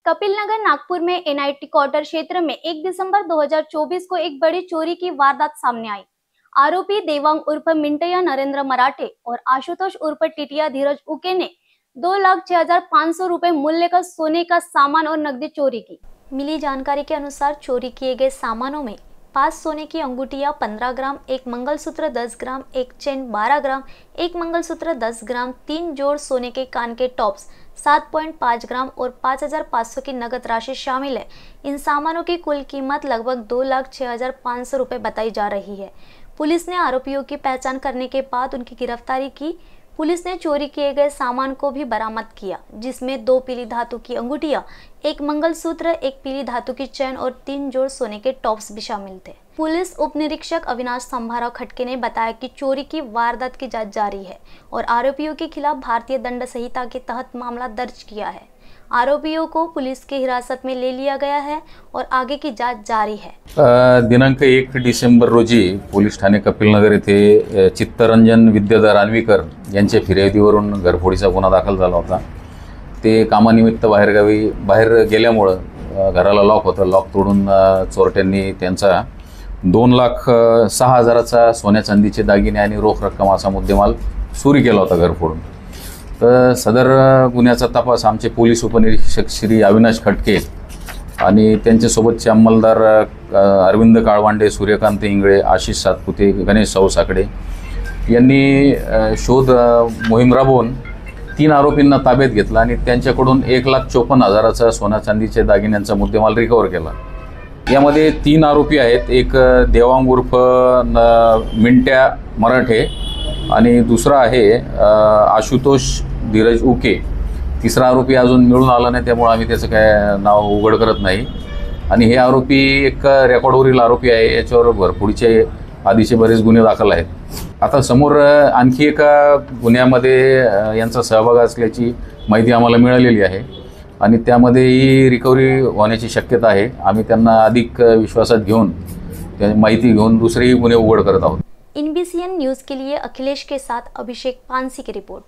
कपिल नगर नागपुर में NIT quarter क्षेत्र में 1 दिसंबर 2024 को एक बड़ी चोरी की वारदात सामने आई। आरोपी देवांग उर्फ मिंटया नरेंद्र मराठे और आशुतोष उर्फ टिटिया धीरज उके ने 2,06,500 रुपए मूल्य का सोने का सामान और नकदी चोरी की। मिली जानकारी के अनुसार चोरी किए गए सामानों में 5 सोने की अंगूठियां 15 ग्राम, एक मंगलसूत्र 10 ग्राम, एक चेन 12 ग्राम, एक मंगलसूत्र 10 ग्राम, 3 जोड़ सोने के कान के टॉप्स 7.5 ग्राम और 5,500 की नगद राशि शामिल है। इन सामानों की कुल कीमत लगभग 2,06,500 रुपये बताई जा रही है। पुलिस ने आरोपियों की पहचान करने के बाद उनकी गिरफ्तारी की। पुलिस ने चोरी किए गए सामान को भी बरामद किया, जिसमें 2 पीली धातु की अंगूठियां, एक मंगलसूत्र, एक पीली धातु की चैन और 3 जोड़ सोने के टॉप्स भी शामिल थे। पुलिस उप निरीक्षक अविनाश संभाराव खटके ने बताया कि चोरी की वारदात की जांच जारी है और आरोपियों के खिलाफ भारतीय दंड संहिता के तहत मामला दर्ज किया है। आरोपियों को पुलिस की हिरासत में ले लिया गया है और आगे की जांच जारी है। दिनांक 1 डिसेंबर रोजी पोलीस ठाणे कपिलनगर येथे चित्तरंजन विद्याधर आणवीकर यांच्या फिर्यादीवरून घरफोडीचा गुन्हा दाखल झाला होता। ते कामानिमित्त बाहेर गेल्यामुळं घराला लॉक होतं। लॉक तोडून चोरट्यांनी त्यांचा 2,06,000चा सोन्या चांदीचे दागिने आणि रोख रक्कम असा मुद्देमाल चोरी केला होता घर फोडून। तर सदर गुन्ह्याचा तपास आमचे पोलीस उपनिरीक्षक श्री अविनाश खटके आणि त्यांच्यासोबतचे अंमलदार अरविंद काळवांडे, सूर्यकांत इंगळे, आशिष सातपुते, गणेश सावसाकडे यांनी शोध मोहीम राबवून 3 आरोपींना ताब्यात घेतला आणि त्यांच्याकडून 1,54,000चा सोना चांदीचे दागिन्यांचा मुद्देमाल रिकव्हर केला। यामध्ये 3 आरोपी आहेत। एक देवांग उर्फ मिंट्या मराठे आणि दुसरा आहे आशुतोष धीरज उके। तिसरा आरोपी अजून मिळून आला नाही, त्यामुळे आम्ही त्याचं काय नाव उघड करत नाही। आणि हे आरोपी एक रेकॉर्डवरील आरोपी आहे। याच्यावर घरफोडीचे आधीचे बरेच गुन्हे दाखल आहेत। आता समोर आणखी एका गुन्ह्यामध्ये यांचा सहभाग असल्याची माहिती आम्हाला मिळालेली आहे आणि त्यामध्येही रिकव्हरी होण्याची शक्यता आहे। आम्ही त्यांना अधिक विश्वासात घेऊन त्या माहिती घेऊन दुसरेही गुन्हे उघड करत आहोत। NBCN न्यूज़ के लिए अखिलेश के साथ अभिषेक पानसी की रिपोर्ट।